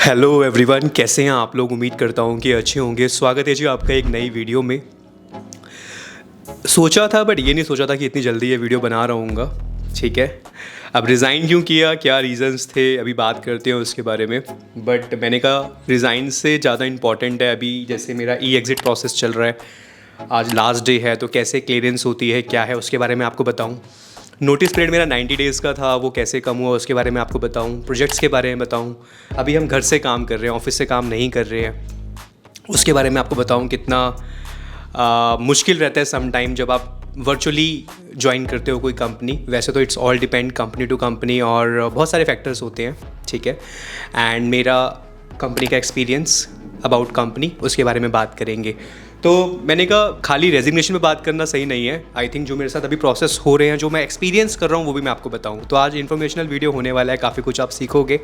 Hello everyone, कैसे हैं आप लोग। उम्मीद करता हूँ कि अच्छे होंगे। स्वागत है जी आपका एक नई वीडियो में। सोचा था बट ये नहीं सोचा था कि इतनी जल्दी ये वीडियो बना रहा हूँगा। ठीक है, अब रिज़ाइन क्यों किया, क्या रीज़न्स थे, अभी बात करते हैं उसके बारे में। बट मैंने कहा रिज़ाइन से ज़्यादा इम्पॉर्टेंट है अभी, जैसे मेरा ई एग्ज़िट प्रोसेस चल रहा है, आज लास्ट डे है, तो कैसे क्लियरेंस होती है, क्या है, उसके बारे में आपको बताऊँ। नोटिस पीरियड मेरा 90 डेज़ का था, वो कैसे कम हुआ उसके बारे में आपको बताऊँ। प्रोजेक्ट्स के बारे में बताऊँ। अभी हम घर से काम कर रहे हैं, ऑफिस से काम नहीं कर रहे हैं, उसके बारे में आपको बताऊँ। कितना मुश्किल रहता है सम टाइम जब आप वर्चुअली ज्वाइन करते हो कोई कंपनी। वैसे तो it's all depend company to company और बहुत सारे फैक्टर्स होते हैं। ठीक है, एंड मेरा कंपनी का एक्सपीरियंस अबाउट कंपनी, उसके बारे में बात करेंगे। तो मैंने कहा खाली रेजिग्नेशन में बात करना सही नहीं है। आई थिंक जो मेरे साथ अभी प्रोसेस हो रहे हैं, जो मैं एक्सपीरियंस कर रहा हूँ, वो भी मैं आपको बताऊँ। तो आज इन्फॉर्मेशनल वीडियो होने वाला है, काफ़ी कुछ आप सीखोगे।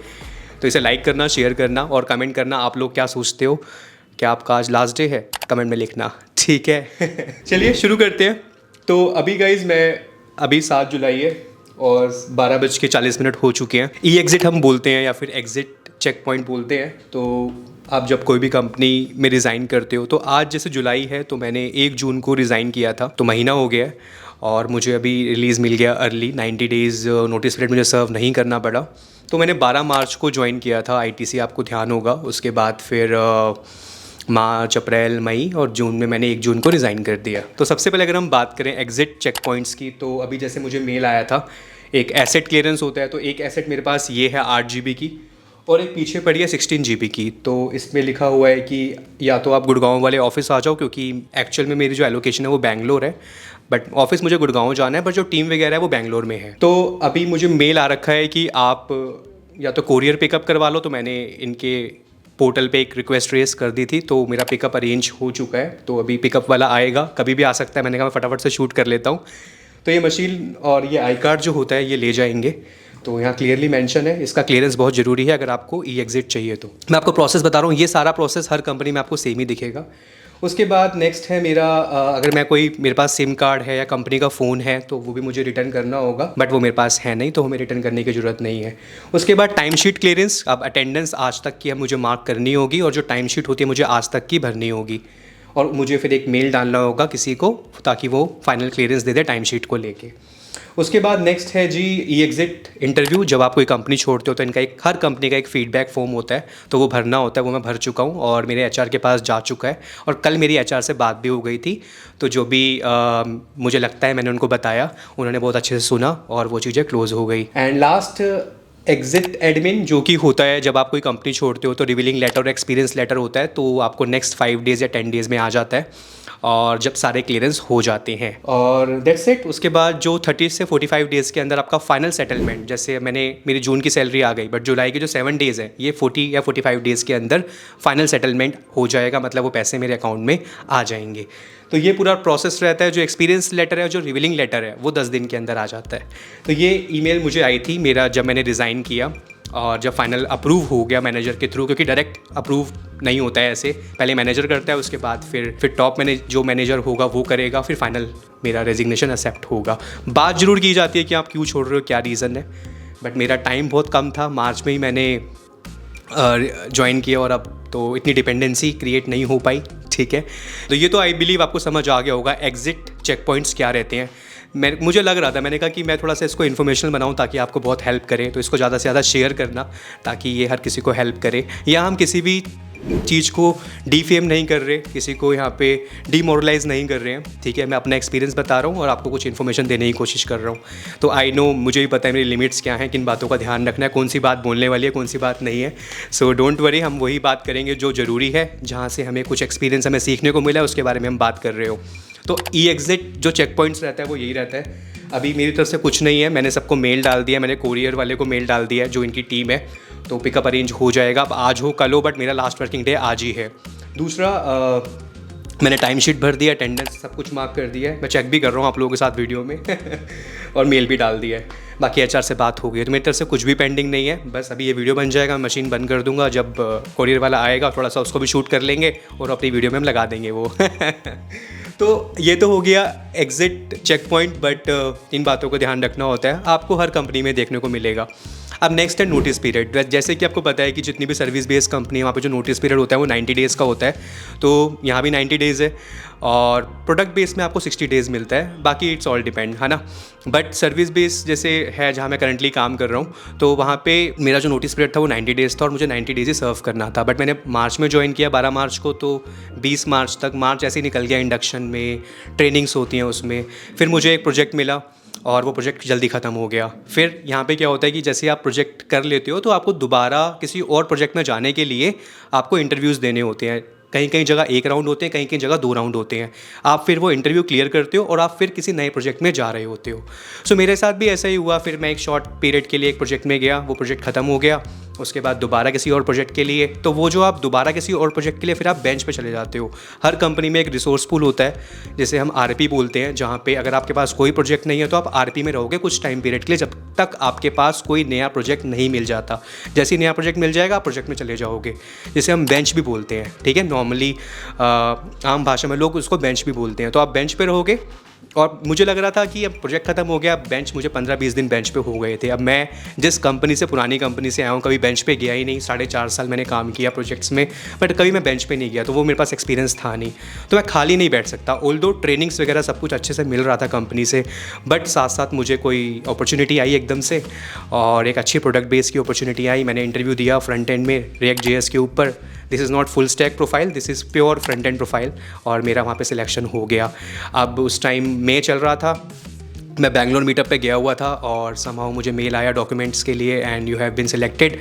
तो इसे लाइक करना, शेयर करना और कमेंट करना, आप लोग क्या सोचते हो, क्या आपका आज लास्ट डे है, कमेंट में लिखना। ठीक है चलिए शुरू करते हैं। तो अभी गाइज अभी 7 जुलाई है और 12:40 हो चुके हैं। ई एग्ज़िट हम बोलते हैं या फिर एग्ज़िट चेक पॉइंट बोलते हैं। तो आप जब कोई भी कंपनी में रिज़ाइन करते हो, तो आज जैसे जुलाई है तो मैंने 1 जून को रिज़ाइन किया था, तो महीना हो गया है और मुझे अभी रिलीज़ मिल गया अर्ली। 90 डेज़ नोटिस पीरियड मुझे सर्व नहीं करना पड़ा। तो मैंने 12 मार्च को ज्वाइन किया था आईटीसी, आपको ध्यान होगा। उसके बाद फिर मार्च, अप्रैल, मई और जून में मैंने 1 जून को रिज़ाइन कर दिया। तो सबसे पहले अगर हम बात करें एग्ज़िट चेक पॉइंट्स की, तो अभी जैसे मुझे मेल आया था, एक एसेट क्लियरेंस होता है। तो एक एसेट मेरे पास ये है 8 GB की और एक पीछे पड़ी है 16 GB की। तो इसमें लिखा हुआ है कि या तो आप गुड़गांव वाले ऑफिस आ जाओ, क्योंकि एक्चुअल में मेरी जो एलोकेशन है वो बैंगलोर है, बट ऑफिस मुझे गुड़गांव जाना है, बट जो टीम वगैरह है वो बैंगलोर में है। तो अभी मुझे मेल आ रखा है कि आप या तो कोरियर पिकअप करवा लो। तो मैंने इनके पोर्टल पे एक रिक्वेस्ट रेस कर दी थी, तो मेरा पिकअप अरेंज हो चुका है। तो अभी पिकअप वाला आएगा, कभी भी आ सकता है। मैंने कहा मैं फटाफट से शूट कर लेता हूँ। तो ये मशीन और ये आई कार्ड जो होता है ये ले जाएंगे। तो यहाँ क्लियरली मेंशन है, इसका क्लियरेंस बहुत ज़रूरी है अगर आपको ई एग्ज़िट चाहिए। तो मैं आपको प्रोसेस बता रहा हूँ, ये सारा प्रोसेस हर कंपनी में आपको सेम ही दिखेगा। उसके बाद नेक्स्ट है मेरा अगर मेरे पास सिम कार्ड है या कंपनी का फ़ोन है, तो वो भी मुझे रिटर्न करना होगा, बट वो मेरे पास है नहीं, तो हमें रिटर्न करने की ज़रूरत नहीं है। उसके बाद टाइम शीट क्लियरेंस। अब अटेंडेंस आज तक की अब मुझे मार्क करनी होगी और जो टाइम शीट होती है मुझे आज तक की भरनी होगी और मुझे फिर एक मेल डालना होगा किसी को, ताकि वो फाइनल क्लियरेंस दे दे टाइम शीट को लेके। उसके बाद नेक्स्ट है जी ई एग्ज़िट इंटरव्यू। जब आप कोई कंपनी छोड़ते हो तो इनका हर कंपनी का एक फीडबैक फॉर्म होता है, तो वो भरना होता है। वो मैं भर चुका हूँ और मेरे एचआर के पास जा चुका है और कल मेरी एचआर से बात भी हो गई थी। तो जो भी मुझे लगता है मैंने उनको बताया, उन्होंने बहुत अच्छे से सुना और वो चीज़ें क्लोज़ हो गई। एंड लास्ट एग्ज़िट एडमिन, जो कि होता है जब आप कोई कंपनी छोड़ते हो, तो रिवीलिंग लेटर और एक्सपीरियंस लेटर होता है, तो आपको नेक्स्ट 5 डेज़ या 10 डेज़ में आ जाता है और जब सारे क्लियरेंस हो जाते हैं और दैट्स इट। उसके बाद जो 30 से 45 डेज़ के अंदर आपका फाइनल सेटलमेंट, जैसे मेरी जून की सैलरी आ गई, बट जुलाई के जो 7 डेज़ हैं, ये 40 या 45 डेज़ के अंदर फाइनल सेटलमेंट हो जाएगा, मतलब वो पैसे मेरे अकाउंट में आ जाएंगे। तो ये पूरा प्रोसेस रहता है। जो एक्सपीरियंस लेटर है, जो रिवीलिंग लेटर है, वो 10 दिन के अंदर आ जाता है। तो ये ईमेल मुझे आई थी मेरा जब मैंने रिज़ाइन किया और जब फाइनल अप्रूव हो गया मैनेजर के थ्रू, क्योंकि डायरेक्ट अप्रूव नहीं होता है ऐसे, पहले मैनेजर करता है, उसके बाद फिर टॉप जो मैनेजर होगा वो करेगा, फिर फाइनल मेरा रेजिग्नेशन एक्सेप्ट होगा। बात ज़रूर की जाती है कि आप क्यों छोड़ रहे हो, क्या रीज़न है, बट मेरा टाइम बहुत कम था। मार्च में ही मैंने ज्वाइन किया और अब तो इतनी डिपेंडेंसी क्रिएट नहीं हो पाई। ठीक है, तो ये तो आई बिलीव आपको समझ आ गया होगा एग्ज़िट चेक पॉइंट्स क्या रहते हैं। मुझे लग रहा था, मैंने कहा कि मैं थोड़ा सा इसको इन्फॉर्मेशनल बनाऊं ताकि आपको बहुत हेल्प करे, तो इसको ज़्यादा से ज़्यादा शेयर करना ताकि ये हर किसी को हेल्प करे। या हम किसी भी चीज़ को डिफेम नहीं कर रहे, किसी को यहाँ पे डीमोरलाइज नहीं कर रहे हैं। ठीक है, मैं अपना एक्सपीरियंस बता रहा हूँ और आपको कुछ इन्फॉर्मेशन देने की कोशिश कर रहा हूँ। तो आई नो, मुझे भी पता है मेरी लिमिट्स क्या हैं, किन बातों का ध्यान रखना है, कौन सी बात बोलने वाली है, कौन सी बात नहीं है। सो डोंट वरी, हम वही बात करेंगे जो ज़रूरी है, जहाँ से हमें कुछ एक्सपीरियंस हमें सीखने को मिला है, उसके बारे में हम बात कर रहे हो। तो ई एग्ज़िट जो चेक पॉइंट्स रहता है वो यही रहता है। अभी मेरी तरफ से कुछ नहीं है, मैंने सबको मेल डाल दिया, मैंने कोरियर वाले को मेल डाल दिया है जो इनकी टीम है, तो पिकअप अरेंज हो जाएगा। अब आज हो कल हो, बट मेरा लास्ट वर्किंग डे आज ही है। दूसरा मैंने टाइम शीट भर दिया, अटेंडेंस सब कुछ मार्क कर दिया है, मैं चेक भी कर रहा हूँ आप लोगों के साथ वीडियो में और मेल भी डाल दिया है। बाकी एचआर से बात हो गई है, तो मेरी तरफ से कुछ भी पेंडिंग नहीं है। बस अभी ये वीडियो बन जाएगा, मशीन बंद कर दूंगा, जब कोरियर वाला आएगा थोड़ा सा उसको भी शूट कर लेंगे और अपनी वीडियो में हम लगा देंगे वो तो ये तो हो गया एग्ज़िट चेक पॉइंट, बट इन बातों को ध्यान रखना होता है, आपको हर कंपनी में देखने को मिलेगा। अब नेक्स्ट है नोटिस पीरियड। जैसे कि आपको पता है कि जितनी भी सर्विस बेस्ड कंपनी है वहाँ पे जो नोटिस पीरियड होता है वो 90 डेज़ का होता है, तो यहाँ भी 90 डेज़ है। और प्रोडक्ट बेस में आपको 60 डेज़ मिलता है, बाकी इट्स ऑल डिपेंड, है ना। बट सर्विस बेस जैसे है जहाँ मैं करंटली काम कर रहा हूँ, तो वहाँ पे मेरा जो नोटिस पीरियड था वो 90 डेज़ था और मुझे 90 डेज़ ही सर्व करना था। बट मैंने मार्च में ज्वाइन किया, 12 मार्च को, तो 20 मार्च तक, मार्च ऐसे ही निकल गया, इंडक्शन में ट्रेनिंग्स होती हैं उसमें। फिर मुझे एक प्रोजेक्ट मिला और वो प्रोजेक्ट जल्दी ख़त्म हो गया। फिर यहाँ पे क्या होता है कि जैसे आप प्रोजेक्ट कर लेते हो तो आपको दोबारा किसी और प्रोजेक्ट में जाने के लिए आपको इंटरव्यूज़ देने होते हैं। कहीं कहीं जगह 1 राउंड होते हैं, कहीं कहीं जगह 2 राउंड होते हैं। आप फिर वो इंटरव्यू क्लियर करते हो और आप फिर किसी नए प्रोजेक्ट में जा रहे होते हो। सो मेरे साथ भी ऐसा ही हुआ। फिर मैं एक शॉर्ट पीरियड के लिए एक प्रोजेक्ट में गया, वो प्रोजेक्ट ख़त्म हो गया। उसके बाद दोबारा किसी और प्रोजेक्ट के लिए, तो वो जो आप दोबारा किसी और प्रोजेक्ट के लिए फिर आप बेंच पे चले जाते हो। हर कंपनी में एक रिसोर्स पूल होता है, जिसे हम आरपी बोलते हैं, जहाँ पे अगर आपके पास कोई प्रोजेक्ट नहीं है तो आप आरपी में रहोगे कुछ टाइम पीरियड के लिए, जब तक आपके पास कोई नया प्रोजेक्ट नहीं मिल जाता। जैसे ही नया प्रोजेक्ट मिल जाएगा आप प्रोजेक्ट में चले जाओगे, जिसे हम बेंच भी बोलते हैं, ठीक है। नॉर्मली आम भाषा में लोग उसको बेंच भी बोलते हैं। तो आप बेंच पे रहोगे और मुझे लग रहा था कि अब प्रोजेक्ट ख़त्म हो गया, बेंच, मुझे 15-20 दिन बेंच पे हो गए थे। अब मैं जिस कंपनी से, पुरानी कंपनी से आया हूँ, कभी बेंच पे गया ही नहीं। 4.5 साल मैंने काम किया प्रोजेक्ट्स में, बट कभी मैं बेंच पे नहीं गया, तो वो मेरे पास एक्सपीरियंस था नहीं। तो मैं खाली नहीं बैठ सकता। ऑल्दो ट्रेनिंग्स वगैरह सब कुछ अच्छे से मिल रहा था कंपनी से, बट साथ साथ मुझे कोई अपॉर्चुनिटी आई एकदम से, और एक अच्छी प्रोडक्ट बेस की अपॉर्चुनिटी आई। मैंने इंटरव्यू दिया फ्रंट एंड में रिएक्ट JS के ऊपर। This is not full stack profile, this is pure front end profile, और मेरा वहाँ पे सिलेक्शन हो गया। अब उस टाइम मई चल रहा था, मैं बैंगलोर मीटअप पे गया हुआ था और समहाउ मुझे मेल आया डॉक्यूमेंट्स के लिए, and you have been selected.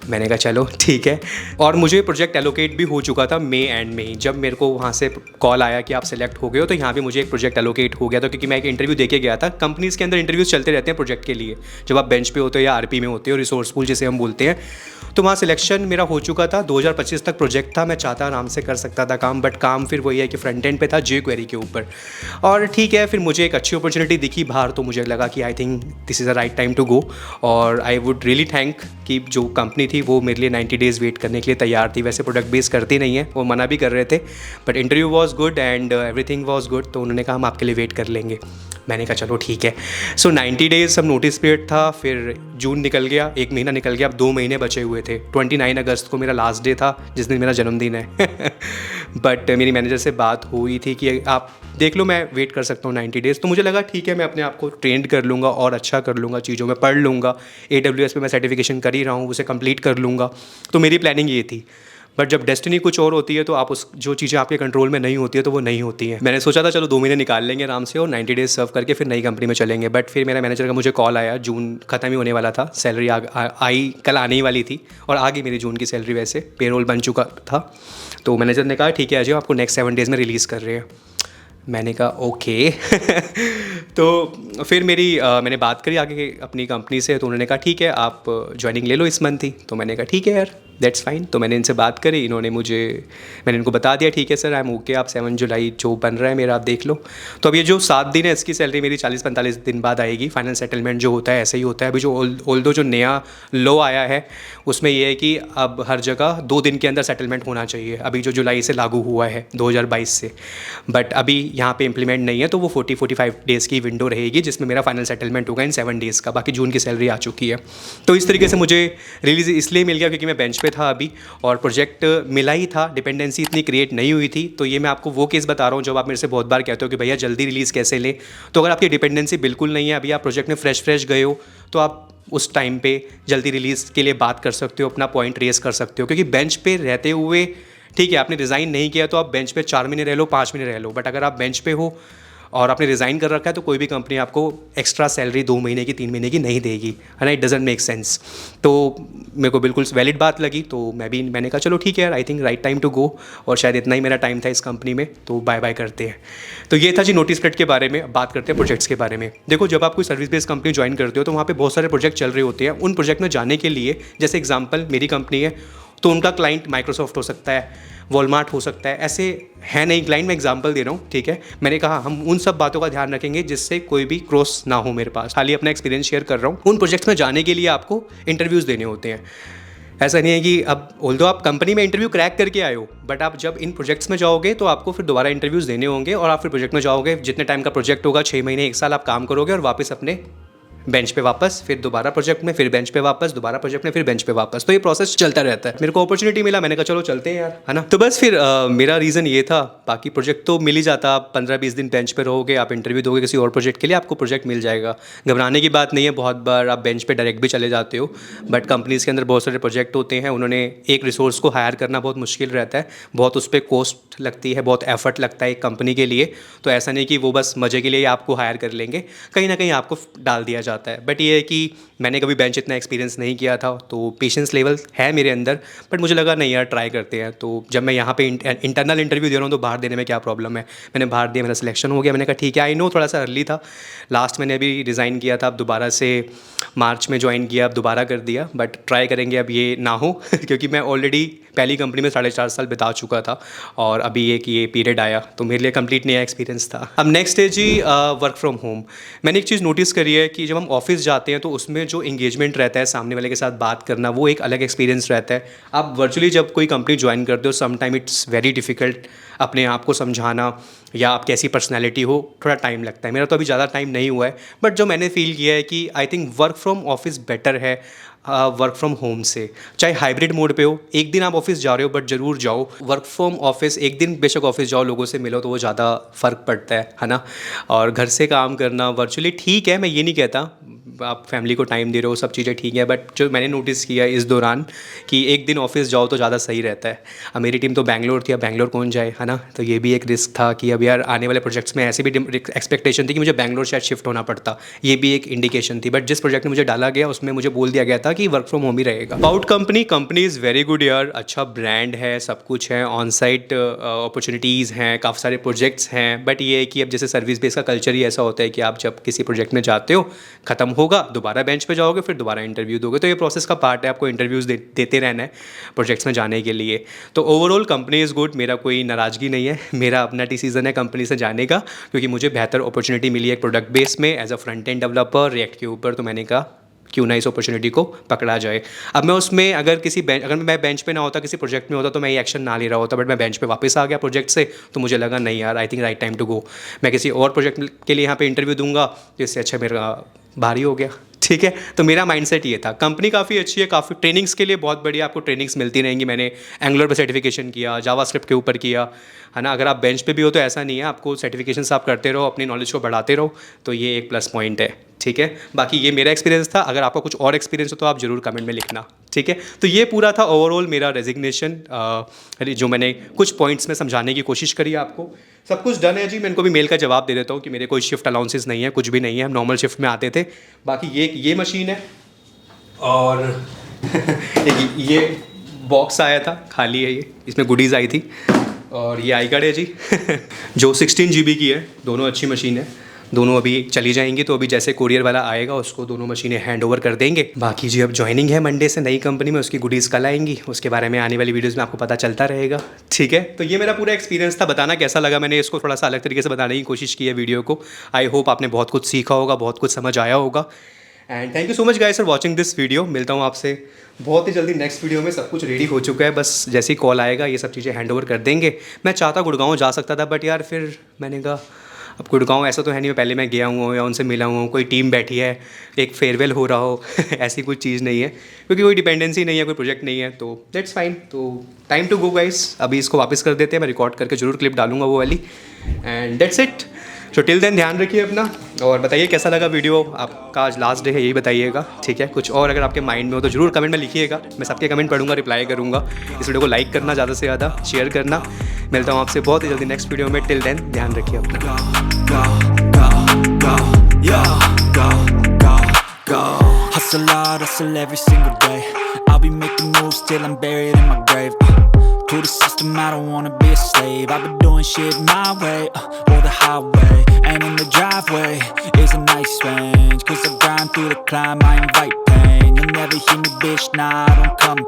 मैंने कहा चलो ठीक है। और मुझे प्रोजेक्ट एलोकेट भी हो चुका था मई एंड में ही। जब मेरे को वहाँ से कॉल आया कि आप सिलेक्ट हो गए हो, तो यहाँ पे मुझे एक प्रोजेक्ट एलोकेट हो गया था, क्योंकि मैं एक इंटरव्यू देके गया था। कंपनीज़ के अंदर इंटरव्यूज़ चलते रहते हैं प्रोजेक्ट के लिए, जब आप बेंच पे होते हो या आरपी में होते हो, रिसोर्स पूल जिसे हम बोलते हैं। तो वहाँ सिलेक्शन मेरा हो चुका था। 2025 तक प्रोजेक्ट था, मैं चाहता आराम से कर सकता था काम, बट काम फिर वही है कि फ्रंट एंड पे था, jQuery के ऊपर। और ठीक है, फिर मुझे एक अच्छी अपॉर्चुनिटी दिखी बाहर, तो मुझे लगा कि I think this is a right time to go. और आई वुड रियली थैंक कि जो कंपनी थी वो मेरे लिए 90 डेज़ वेट करने के लिए तैयार थी। वैसे प्रोडक्ट बेस करती नहीं है, वो मना भी कर रहे थे, but interview was good and everything was good. तो उन्होंने कहा हम आपके लिए वेट कर लेंगे। मैंने कहा चलो ठीक है। सो 90 डेज़ सब नोटिस पीरियड था। फिर जून निकल गया, 1 महीना निकल गया, अब 2 महीने बचे हुए थे। 29 अगस्त को मेरा लास्ट डे था, जिस दिन मेरा जन्मदिन है। बट मेरी मैनेजर से बात हुई थी कि आप देख लो, मैं वेट कर सकता हूँ 90 डेज़। तो मुझे लगा ठीक है, मैं अपने आप को ट्रेंड कर लूँगा और अच्छा कर लूँगा, चीज़ों में पढ़ लूँगा। AWS पे मैं सर्टिफिकेशन कर ही रहा हूँ, उसे कंप्लीट कर लूँगा। तो मेरी प्लानिंग ये थी। बट जब डेस्टिनी कुछ और होती है तो आप उस, जो चीज़ें आपके कंट्रोल में नहीं होती है तो वो नहीं होती हैं। मैंने सोचा था चलो 2 महीने निकाल लेंगे आराम से और 90 डेज़ सर्व करके फिर नई कंपनी में चलेंगे। बट फिर मेरा मैनेजर का मुझे कॉल आया, जून ख़त्म ही होने वाला था, सैलरी आई कल आने ही वाली थी, और आ गई मेरी जून की सैलरी। वैसे पेरोल बन चुका था। तो मैनेजर ने कहा ठीक है अजय, आपको नेक्स्ट 7 डेज़ में रिलीज़ कर रहे हैं। मैंने कहा ओके। तो फिर मैंने बात करी आगे अपनी कंपनी से, तो उन्होंने कहा ठीक है आप ज्वाइनिंग ले लो इस मंथ ही। तो मैंने कहा ठीक है यार, दैट्स फाइन। तो मैंने इनसे बात करी, मैंने इनको बता दिया ठीक है सर, आई एम ओके, आप 7 जुलाई जो बन रहा है मेरा आप देख लो। तो अब ये जो 7 दिन है इसकी सैलरी मेरी 40-45 दिन बाद आएगी। फाइनल सेटलमेंट जो होता है ऐसे ही होता है। अभी जो ऑल्दो जो नया लॉ आया है उसमें ये है कि अब हर जगह 2 दिन के अंदर सेटलमेंट होना चाहिए, अभी जो जुलाई से लागू हुआ है 2022 से। बट अभी यहाँ पे इम्प्लीमेंट नहीं है, तो वो 40-45 डेज़ की विंडो रहेगी जिसमें मेरा फाइनल सेटलमेंट होगा इन 7 डेज़ का। बाकी जून की सैलरी आ चुकी है। तो इस तरीके से मुझे रिलीज़ इसलिए मिल गया क्योंकि मैं बेंच पे था अभी, और प्रोजेक्ट मिला ही था, डिपेंडेंसी इतनी क्रिएट नहीं हुई थी। तो ये मैं आपको वो केस बता रहा हूँ जब आप मेरे से बहुत बार कहते हो कि भैया जल्दी रिलीज़ कैसे ले। तो अगर आपकी डिपेंडेंसी बिल्कुल नहीं है, अभी आप प्रोजेक्ट में फ्रेश गए हो, तो आप उस टाइम पे जल्दी रिलीज़ के लिए बात कर सकते हो, अपना पॉइंट रेस कर सकते हो। क्योंकि बेंच पे रहते हुए, ठीक है आपने रिज़ाइन नहीं किया तो आप बेंच पे 4 महीने रह लो, 5 महीने रह लो, बट अगर आप बेंच पे हो और आपने रिज़ाइन कर रखा है तो कोई भी कंपनी आपको एक्स्ट्रा सैलरी 2 महीने की, 3 महीने की नहीं देगी, है ना। It doesn't make sense. तो मेरे को बिल्कुल वैलिड बात लगी। तो मैंने कहा चलो ठीक है यार, I think right time to go, और शायद इतना ही मेरा टाइम था इस कंपनी में, तो बाय बाय करते हैं। तो ये था जी नोटिस पीरियड के बारे में। बात करते हैं प्रोजेक्ट्स के बारे में। देखो, जब आप कोई सर्विस बेस्ड कंपनी ज्वाइन करते हो तो वहाँ पे बहुत सारे प्रोजेक्ट चल रहे होते हैं। उन प्रोजेक्ट में जाने के लिए, जैसे एग्जाम्पल मेरी कंपनी है तो उनका क्लाइंट माइक्रोसॉफ्ट हो सकता है, वॉलमार्ट हो सकता है, ऐसे है नहीं क्लाइंट, मैं एग्जांपल दे रहा हूँ, ठीक है। मैंने कहा हम उन सब बातों का ध्यान रखेंगे जिससे कोई भी क्रॉस ना हो मेरे पास। खाली अपना एक्सपीरियंस शेयर कर रहा हूँ। उन प्रोजेक्ट्स में जाने के लिए आपको इंटरव्यूज़ देने होते हैं। ऐसा नहीं है कि अब ऑल्दो आप कंपनी में इंटरव्यू क्रैक करके आए हो, बट आप जब इन प्रोजेक्ट्स में जाओगे तो आपको फिर दोबारा इंटरव्यूज़ देने होंगे, और आप फिर प्रोजेक्ट में जाओगे। जितने टाइम का प्रोजेक्ट होगा, 6 महीने 1 साल आप काम करोगे और वापस अपने बेंच पे वापस, फिर दोबारा प्रोजेक्ट में, फिर बेंच पे वापस, दोबारा प्रोजेक्ट में, फिर बेंच पे वापस। तो ये प्रोसेस चलता रहता है। मेरे को अपॉर्चुनिटी मिला, मैंने कहा चलो चलते हैं यार, है ना। तो बस फिर मेरा रीज़न ये था। बाकी प्रोजेक्ट तो मिल ही जाता, आप 15-20 दिन बेंच पे रहोगे, आप इंटरव्यू दोगे किसी और प्रोजेक्ट के लिए, आपको प्रोजेक्ट मिल जाएगा। घबराने की बात नहीं है, बहुत बार आप बेंच पे डायरेक्ट भी चले जाते हो, बट कंपनीज़ के अंदर बहुत सारे प्रोजेक्ट होते हैं, उन्होंने एक रिसोर्स को हायर करना बहुत मुश्किल रहता है, बहुत उस पर कॉस्ट लगती है, बहुत एफर्ट लगता है एक कंपनी के लिए। तो ऐसा नहीं कि वो बस मज़े के लिए आपको हायर कर लेंगे, कहीं ना कहीं आपको डाल दिया जाता है। बट ये है कि मैंने कभी बेंच इतना एक्सपीरियंस नहीं किया था, तो पेशेंस लेवल है मेरे अंदर, बट मुझे लगा नहीं यार ट्राई करते हैं। तो जब मैं यहाँ पे इंटरनल इंटरव्यू दे रहा हूँ तो बाहर देने में क्या प्रॉब्लम है। मैंने बाहर दिया, मेरा सिलेक्शन हो गया, मैंने कहा ठीक है। आई नो थोड़ा सा अर्ली था, लास्ट मैंने अभी रिज़ाइन किया था, अब दोबारा से मार्च में ज्वाइन किया, अब दोबारा कर दिया, बट ट्राई करेंगे अब ये ना हो क्योंकि मैं ऑलरेडी पहली कंपनी में 4.5 साल बिता चुका था और अभी एक ये पीरियड आया तो मेरे लिए कंप्लीट नया एक्सपीरियंस था। अब नेक्स्ट है जी वर्क फ्रॉम होम। मैंने एक चीज़ नोटिस करी है कि जब हम ऑफिस जाते हैं तो उसमें जो इंगेजमेंट रहता है, सामने वाले के साथ बात करना, वो एक अलग एक्सपीरियंस रहता है। आप वर्चुअली जब कोई कंपनी ज्वाइन करते हो, some time it's very difficult अपने आप को समझाना या आप कैसी पर्सनैलिटी हो, थोड़ा टाइम लगता है। मेरा तो अभी ज़्यादा टाइम नहीं हुआ है, बट जो मैंने फील किया है कि I think work from office better है वर्क फ्रॉम होम से। चाहे हाइब्रिड मोड पे हो, एक दिन आप ऑफिस जा रहे हो बट ज़रूर जाओ। वर्क फ्रॉम ऑफिस एक दिन बेशक ऑफिस जाओ, लोगों से मिलो, तो वो ज़्यादा फ़र्क पड़ता है ना। और घर से काम करना वर्चुअली ठीक है, मैं ये नहीं कहता, आप फैमिली को टाइम दे रहे हो, सब चीज़ें ठीक है, बट जो मैंने नोटिस किया इस दौरान कि एक दिन ऑफिस जाओ तो ज़्यादा सही रहता है। अब मेरी टीम तो बैंगलोर थी, अब बैंगलोर कौन जाए, है ना। तो ये भी एक रिस्क था कि अब यार आने वाले प्रोजेक्ट्स में ऐसे भी एक्सपेक्टेशन थी कि मुझे बैंगलोर शायद शिफ्ट होना पड़ता, ये भी एक इंडिकेशन थी। बट जिस प्रोजेक्ट में मुझे डाला गया उसमें मुझे बोल दिया गया था कि वर्क फ्रॉम होम ही रहेगा। About company is very good यार, अच्छा ब्रांड है, सब कुछ है, ऑन साइट अपॉर्चुनिटीज़ हैं, काफ़ी सारे प्रोजेक्ट्स हैं। बट ये है कि अब जैसे सर्विस बेस का कल्चर ही ऐसा होता है कि आप जब किसी प्रोजेक्ट में जाते हो, ख़त्म होगा, दोबारा बेंच पे जाओगे, फिर दोबारा इंटरव्यू दोगे। तो ये प्रोसेस का पार्ट है, आपको इंटरव्यूज़ देते रहना है प्रोजेक्ट्स में जाने के लिए। तो ओवरऑल कंपनी इज़ गुड, मेरा कोई नाराज़गी नहीं है, मेरा अपना डिसीज़न है कंपनी से जाने का, क्योंकि मुझे बेहतर अपॉर्चुनिटी मिली है प्रोडक्ट बेस में as a front end developer React के ऊपर। तो मैंने कहा क्यों ना इस अपॉर्चुनिटी को पकड़ा जाए। अब मैं उसमें अगर मैं बेंच पे ना होता, किसी प्रोजेक्ट में होता, तो मैं ये एक्शन ना ले रहा होता, बट मैं बेंच पे वापस आ गया प्रोजेक्ट से, तो मुझे लगा नहीं यार, I think right time to go. मैं किसी और प्रोजेक्ट के लिए यहाँ पे इंटरव्यू दूंगा, तो इससे अच्छा मेरा भारी हो गया, ठीक है। तो मेरा माइंडसेट ये था। कंपनी काफ़ी अच्छी है, काफ़ी ट्रेनिंग्स के लिए बहुत बढ़िया, आपको ट्रेनिंग्स मिलती रहेंगी। मैंने एंगुलर पे सर्टिफिकेशन किया, जावास्क्रिप्ट के ऊपर किया, है ना। अगर आप बेंच पे भी हो तो ऐसा नहीं है, आपको सर्टिफिकेशंस आप करते रहो, अपनी नॉलेज को बढ़ाते रहो, तो ये एक प्लस पॉइंट है, ठीक है। बाकी ये मेरा एक्सपीरियंस था, अगर आपका कुछ और एक्सपीरियंस हो तो आप ज़रूर कमेंट में लिखना, ठीक है। तो ये पूरा था ओवरऑल मेरा रेजिग्नेशन, जो मैंने कुछ पॉइंट्स में समझाने की कोशिश करी आपको। सब कुछ डन है जी, मैं इनको भी मेल का जवाब दे देता हूँ कि मेरे कोई शिफ्ट अलाउंसेस नहीं है, कुछ भी नहीं है, हम नॉर्मल शिफ्ट में आते थे। बाकी ये मशीन है और ये बॉक्स आया था, खाली है ये, इसमें गुडीज़ आई थी। और ये आई कार्ड है जी जो 16 GB की है। दोनों अच्छी मशीन है, दोनों अभी चली जाएंगी, तो अभी जैसे कोरियर वाला आएगा उसको दोनों मशीनें हैंड ओवर कर देंगे। बाकी जी अब ज्वाइनिंग है मंडे से नई कंपनी में, उसकी गुडीज़ कल आएंगी, उसके बारे में आने वाली वीडियोज़ में आपको पता चलता रहेगा, ठीक है। तो ये मेरा पूरा एक्सपीरियंस था, बताना कैसा लगा। मैंने इसको थोड़ा सा अलग तरीके से बताने की कोशिश की है वीडियो को। आई होप आपने बहुत कुछ सीखा होगा, बहुत कुछ समझ आया होगा। And thank you so much guys for watching this video. मिलता हूँ आपसे बहुत ही जल्दी नेक्स्ट वीडियो में। सब कुछ रेडी हो चुका है, बस जैसे ही कॉल आएगा ये सब चीज़ें हैंड ओवर कर देंगे। मैं चाहता गुड़गांव जा सकता था, बट यार फिर मैंने कहा अब गुड़गांव ऐसा तो है नहीं, मैं पहले मैं गया हूँ या उनसे मिला हूँ, कोई टीम बैठी है, एक फेयरवेल हो रहा हो ऐसी कोई चीज़ नहीं है, क्योंकि कोई डिपेंडेंसी नहीं है, कोई प्रोजेक्ट नहीं है, तो दैट्स फाइन। तो टाइम टू गो गाइस, अभी इसको वापस कर देते हैं, मैं रिकॉर्ड करके जरूर क्लिप डालूंगा वो वाली। And that's it. So till then ध्यान रखिए अपना, और बताइए कैसा लगा वीडियो। आपका आज लास्ट डे है, यही बताइएगा, ठीक है। कुछ और अगर आपके माइंड में हो तो ज़रूर कमेंट में लिखिएगा, मैं सबके कमेंट पढ़ूंगा, रिप्लाई करूंगा। इस वीडियो को लाइक करना, ज़्यादा से ज़्यादा शेयर करना। मिलता हूँ आपसे बहुत ही जल्दी नेक्स्ट वीडियो में। टिल देन ध्यान रखिए अपना। Hustle hard, hustle every single day. I'll be making moves till I'm buried in my grave. To the system, I don't wanna be a slave. I've been doing shit my way, or the highway. And in the driveway is a nice range. 'Cause I grind through the climb, I invite pain. You'll never hear me, bitch, nah, I don't come